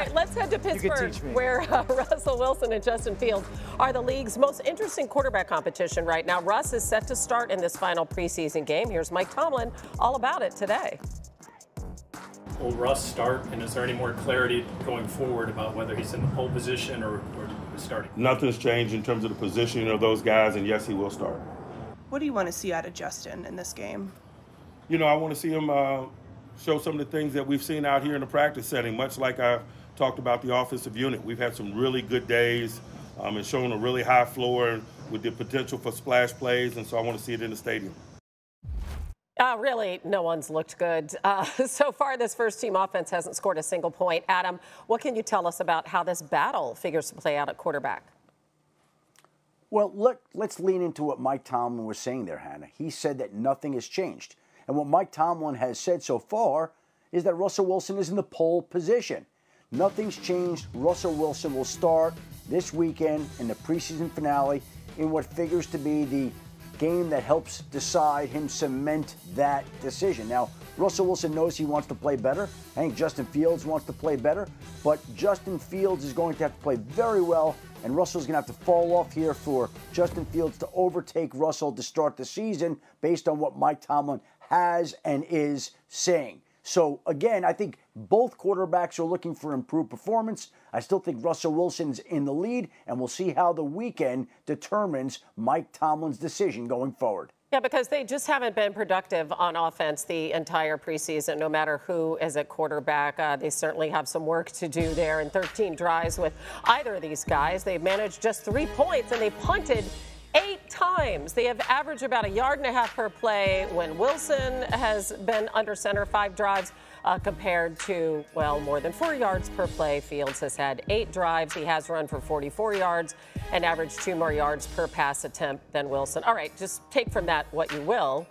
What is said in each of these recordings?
right, let's head to Pittsburgh, where Russell Wilson and Justin Fields are the league's most interesting quarterback competition right now. Russ is set to start in this final preseason game. Here's Mike Tomlin all about it today. Will Russ start, and is there any more clarity going forward about whether he's in the pole position or starting? Nothing's changed in terms of the positioning of those guys, and yes, he will start. What do you want to see out of Justin in this game? You know, I want to see him show some of the things that we've seen out here in the practice setting, much like I talked about the offensive unit. We've had some really good days and shown a really high floor with the potential for splash plays, and so I want to see it in the stadium. Really, no one's looked good. So far, this first-team offense hasn't scored a single point. Adam, what can you tell us about how this battle figures to play out at quarterback? Well, let's lean into what Mike Tomlin was saying there, Hannah. He said that nothing has changed. And what Mike Tomlin has said so far is that Russell Wilson is in the pole position. Nothing's changed. Russell Wilson will start this weekend in the preseason finale in what figures to be the game that helps decide him cement that decision. Now, Russell Wilson knows he wants to play better. I think Justin Fields wants to play better, but Justin Fields is going to have to play very well, and Russell's going to have to fall off here for Justin Fields to overtake Russell to start the season based on what Mike Tomlin has and is saying. So, again, I think both quarterbacks are looking for improved performance. I still think Russell Wilson's in the lead, and we'll see how the weekend determines Mike Tomlin's decision going forward. Yeah, because they just haven't been productive on offense the entire preseason, no matter who is at quarterback. They certainly have some work to do there. In 13 drives with either of these guys, they've managed just 3 points, and they punted 8 times. They have averaged about 1.5 yards per play when Wilson has been under center 5 drives compared to, well, more than 4 yards per play. Fields has had 8 drives. He has run for 44 yards and averaged 2 more yards per pass attempt than Wilson. All right, just take from that what you will.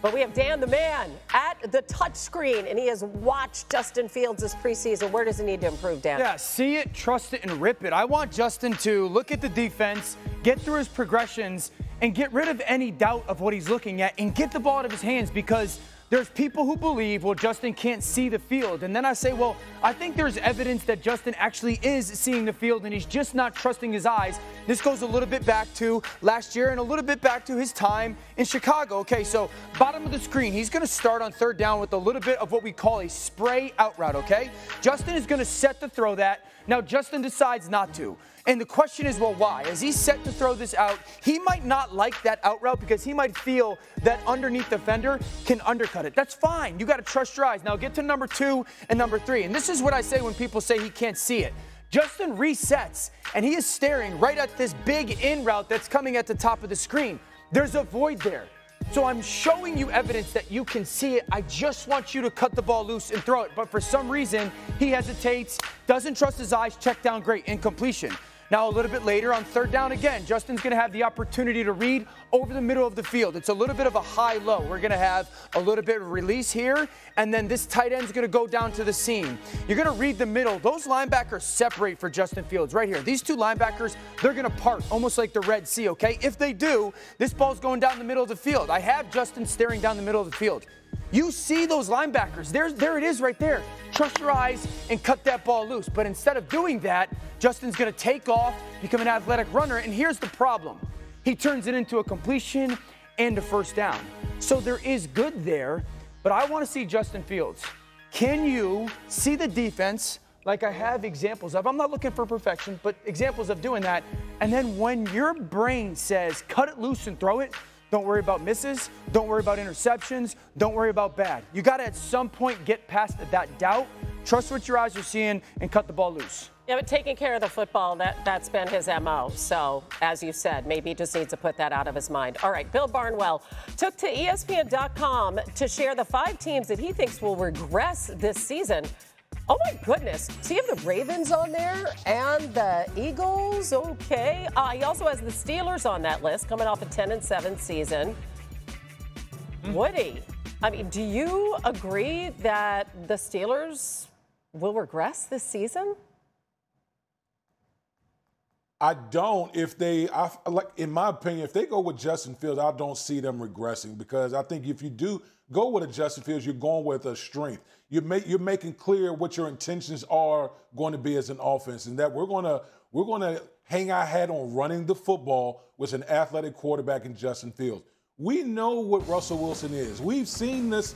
But we have Dan the Man at the touchscreen, and he has watched Justin Fields this preseason. Where does he need to improve, Dan? Yeah, see it, trust it, and rip it. I want Justin to look at the defense, get through his progressions, and get rid of any doubt of what he's looking at and get the ball out of his hands, because there's people who believe, well, Justin can't see the field. And then I say, well, I think there's evidence that Justin actually is seeing the field and he's just not trusting his eyes. This goes a little bit back to last year and a little bit back to his time in Chicago. Okay, so bottom of the screen, he's going to start on 3rd down with a little bit of what we call a spray out route, okay? Justin is going to set to throw that. Now, Justin decides not to. And the question is, well, why? As he's set to throw this out, he might not like that out route because he might feel that underneath defender can undercut it. That's fine. You got to trust your eyes. Now get to number 2 and number 3. And this is what I say when people say he can't see it. Justin resets, and he is staring right at this big in route that's coming at the top of the screen. There's a void there. So I'm showing you evidence that you can see it. I just want you to cut the ball loose and throw it. But for some reason, he hesitates, doesn't trust his eyes, check down, great, incompletion. Now, a little bit later on 3rd down again, Justin's going to have the opportunity to read over the middle of the field. It's a little bit of a high-low. We're going to have a little bit of release here, and then this tight end's going to go down to the seam. You're going to read the middle. Those linebackers separate for Justin Fields right here. These 2 linebackers, they're going to part almost like the Red Sea, okay? If they do, this ball's going down the middle of the field. I have Justin staring down the middle of the field. You see those linebackers. There it is right there. Trust your eyes and cut that ball loose. But instead of doing that, Justin's going to take off, become an athletic runner, and here's the problem. He turns it into a completion and a 1st down. So there is good there, but I want to see Justin Fields. Can you see the defense like I have examples of? I'm not looking for perfection, but examples of doing that. And then when your brain says, cut it loose and throw it, don't worry about misses. Don't worry about interceptions. Don't worry about bad. You got to at some point get past that doubt, trust what your eyes are seeing, and cut the ball loose. Yeah, but taking care of the football, that's been his MO. So, as you said, maybe he just needs to put that out of his mind. All right, Bill Barnwell took to ESPN.com to share the 5 teams that he thinks will regress this season. Oh, my goodness. So you have the Ravens on there and the Eagles. Okay. He also has the Steelers on that list, coming off a 10-7 season. Woody, I mean, do you agree that the Steelers will regress this season? I don't. Like in my opinion, if they go with Justin Fields, I don't see them regressing, because I think if you do go with a Justin Fields, you're going with a strength. You're making clear what your intentions are going to be as an offense, and that we're going to hang our hat on running the football with an athletic quarterback in Justin Fields. We know what Russell Wilson is. We've seen this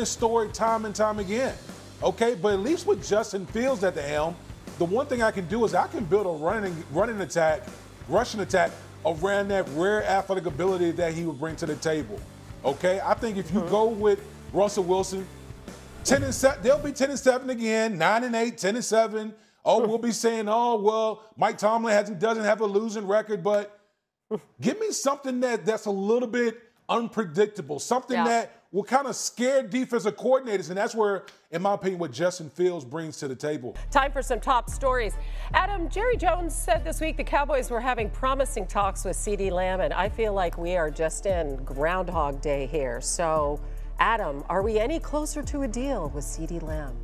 story time and time again. Okay, but at least with Justin Fields at the helm, the one thing I can do is I can build a rushing attack around that rare athletic ability that he would bring to the table. Okay, I think if you go with Russell Wilson, 10-7, they'll be 10-7 again, 9-8, 10-7. Oh, we'll be saying, oh well, Mike Tomlin doesn't have a losing record, but give me something that's a little bit unpredictable, something that will kind of scare defensive coordinators, and that's where, in my opinion, what Justin Fields brings to the table. Time for some top stories. Adam, Jerry Jones said this week the Cowboys were having promising talks with CeeDee Lamb, and I feel like we are just in Groundhog Day here. So, Adam, are we any closer to a deal with CeeDee Lamb?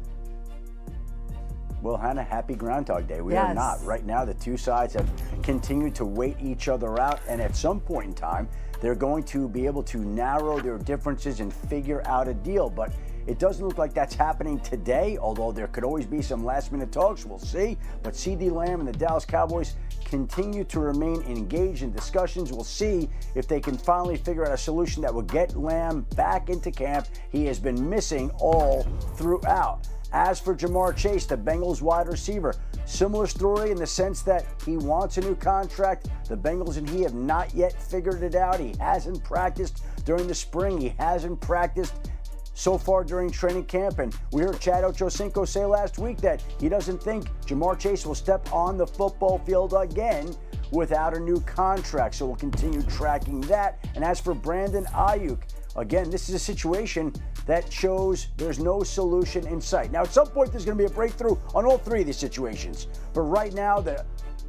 Well, Hannah, happy Groundhog Day. We are not. Right now, the two sides have continued to wait each other out, and at some point in time, they're going to be able to narrow their differences and figure out a deal. But it doesn't look like that's happening today, although there could always be some last-minute talks. We'll see. But CeeDee Lamb and the Dallas Cowboys continue to remain engaged in discussions. We'll see if they can finally figure out a solution that will get Lamb back into camp. He has been missing all throughout. As for Jamar Chase, the Bengals wide receiver, similar story in the sense that he wants a new contract. The Bengals and he have not yet figured it out. He hasn't practiced during the spring. He hasn't practiced so far during training camp. And we heard Chad Ochocinco say last week that he doesn't think Jamar Chase will step on the football field again without a new contract. So we'll continue tracking that. And as for Brandon Aiyuk, again, this is a situation that shows there's no solution in sight. Now, at some point, there's going to be a breakthrough on all three of these situations. But right now, the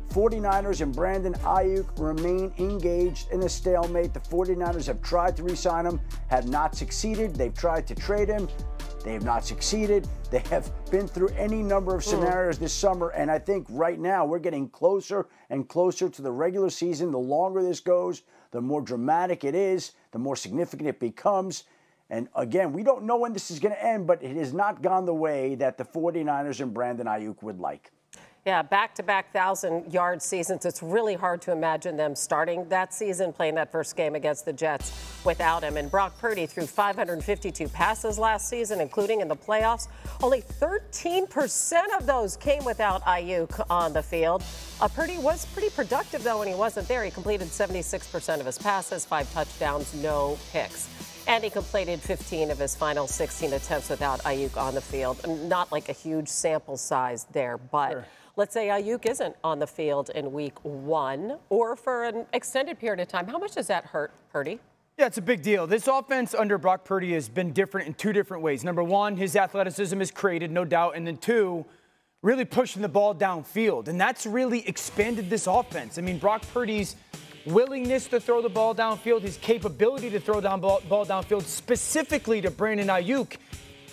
49ers and Brandon Aiyuk remain engaged in a stalemate. The 49ers have tried to re-sign him, have not succeeded. They've tried to trade him. They have not succeeded. They have been through any number of scenarios this summer, and I think right now we're getting closer and closer to the regular season. The longer this goes, the more dramatic it is, the more significant it becomes. And again, we don't know when this is going to end, but it has not gone the way that the 49ers and Brandon Aiyuk would like. Yeah, back-to-back 1,000-yard seasons. It's really hard to imagine them starting that season, playing that first game against the Jets without him. And Brock Purdy threw 552 passes last season, including in the playoffs. Only 13% of those came without Aiyuk on the field. Purdy was pretty productive, though, when he wasn't there. He completed 76% of his passes, 5 touchdowns, no picks. And he completed 15 of his final 16 attempts without Aiyuk on the field. Not like a huge sample size there, but let's say Aiyuk isn't on the field in week 1 or for an extended period of time. How much does that hurt Purdy? Yeah, it's a big deal. This offense under Brock Purdy has been different in 2 different ways. Number 1, his athleticism is created, no doubt. And then 2, really pushing the ball downfield. And that's really expanded this offense. I mean, Brock Purdy's willingness to throw the ball downfield, his capability to throw ball downfield, specifically to Brandon Aiyuk,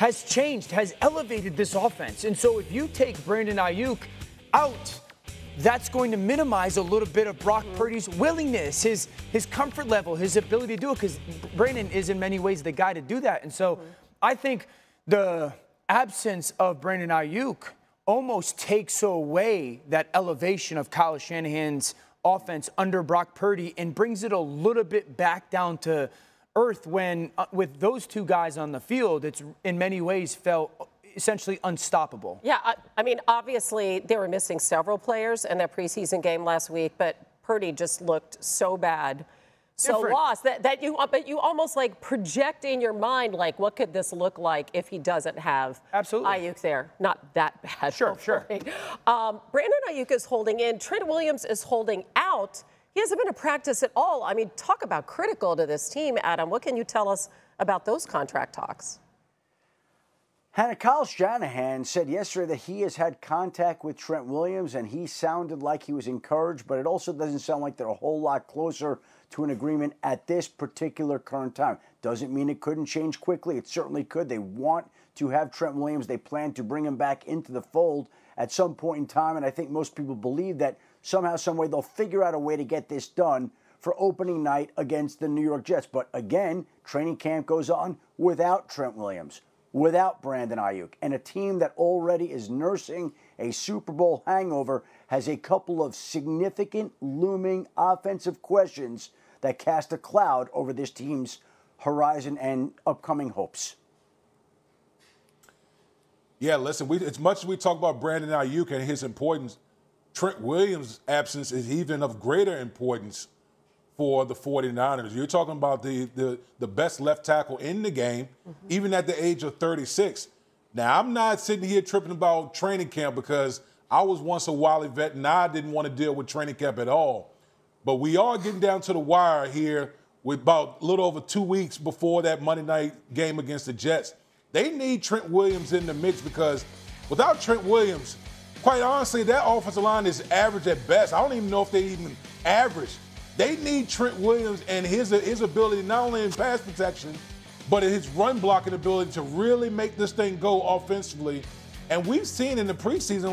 has changed, has elevated this offense. And so if you take Brandon Aiyuk out, that's going to minimize a little bit of Brock Purdy's willingness, his comfort level, his ability to do it, because Brandon is in many ways the guy to do that. And so I think the absence of Brandon Aiyuk almost takes away that elevation of Kyle Shanahan's offense under Brock Purdy and brings it a little bit back down to earth when, with those 2 guys on the field, it's in many ways felt essentially unstoppable. Yeah, I mean, obviously they were missing several players in that preseason game last week, but Purdy just looked so bad, so lost that you almost like project in your mind, like, what could this look like if he doesn't have Aiyuk there? Not that bad. Sure. Brandon Aiyuk is holding in. Trent Williams is holding out. He hasn't been to practice at all. I mean, talk about critical to this team, Adam. What can you tell us about those contract talks? Hannah, Kyle Shanahan said yesterday that he has had contact with Trent Williams, and he sounded like he was encouraged, but it also doesn't sound like they're a whole lot closer to an agreement at this particular current time. Doesn't mean it couldn't change quickly. It certainly could. They want to have Trent Williams. They plan to bring him back into the fold at some point in time, and I think most people believe that somehow, some way, they'll figure out a way to get this done for opening night against the New York Jets. But again, training camp goes on without Trent Williams, without Brandon Aiyuk, and a team that already is nursing a Super Bowl hangover has a couple of significant looming offensive questions that cast a cloud over this team's horizon and upcoming hopes. Yeah, listen, as much as we talk about Brandon Aiyuk and his importance, Trent Williams' absence is even of greater importance for the 49ers. You're talking about the best left tackle in the game, even at the age of 36. Now, I'm not sitting here tripping about training camp because I was once a Wily vet and I didn't want to deal with training camp at all. But we are getting down to the wire here with about a little over 2 weeks before that Monday night game against the Jets. They need Trent Williams in the mix because without Trent Williams, quite honestly, that offensive line is average at best. I don't even know if they even average. They need Trent Williams and his ability not only in pass protection, but in his run blocking ability to really make this thing go offensively. And we've seen in the preseason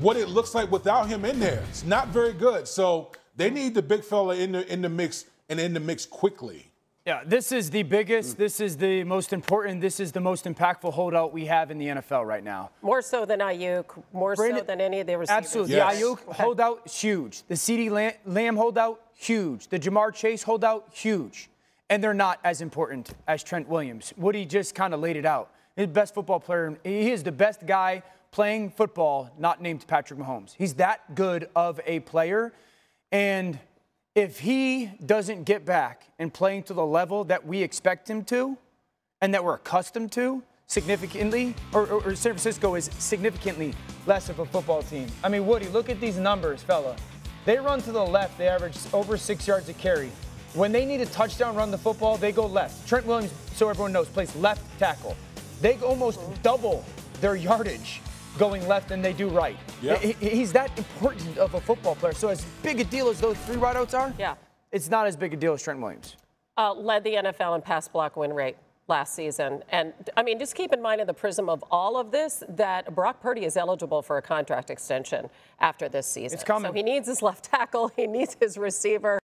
what it looks like without him in there. It's not very good. So they need the big fella in the mix and in the mix quickly. Yeah, this is the biggest, this is the most important, this is the most impactful holdout we have in the NFL right now. More so than Aiyuk, more so than any of the receivers. Absolutely. Yes. The Aiyuk holdout, huge. The CeeDee Lamb holdout, huge. The Jamar Chase holdout, huge. And they're not as important as Trent Williams. Woody just kind of laid it out. He's the best football player. He is the best guy playing football, not named Patrick Mahomes. He's that good of a player. And if he doesn't get back and playing to the level that we expect him to and that we're accustomed to significantly, or San Francisco is significantly less of a football team. I mean, Woody, look at these numbers, fella. They run to the left. They average over 6 yards a carry. When they need a touchdown run the football, they go left. Trent Williams, so everyone knows, plays left tackle. They almost double their yardage going left than they do right. Yep. He's that important of a football player. So as big a deal as those 3 wideouts are, yeah, it's not as big a deal as Trent Williams. Led the NFL in pass block win rate last season. And, I mean, just keep in mind in the prism of all of this that Brock Purdy is eligible for a contract extension after this season. It's coming. So he needs his left tackle. He needs his receiver.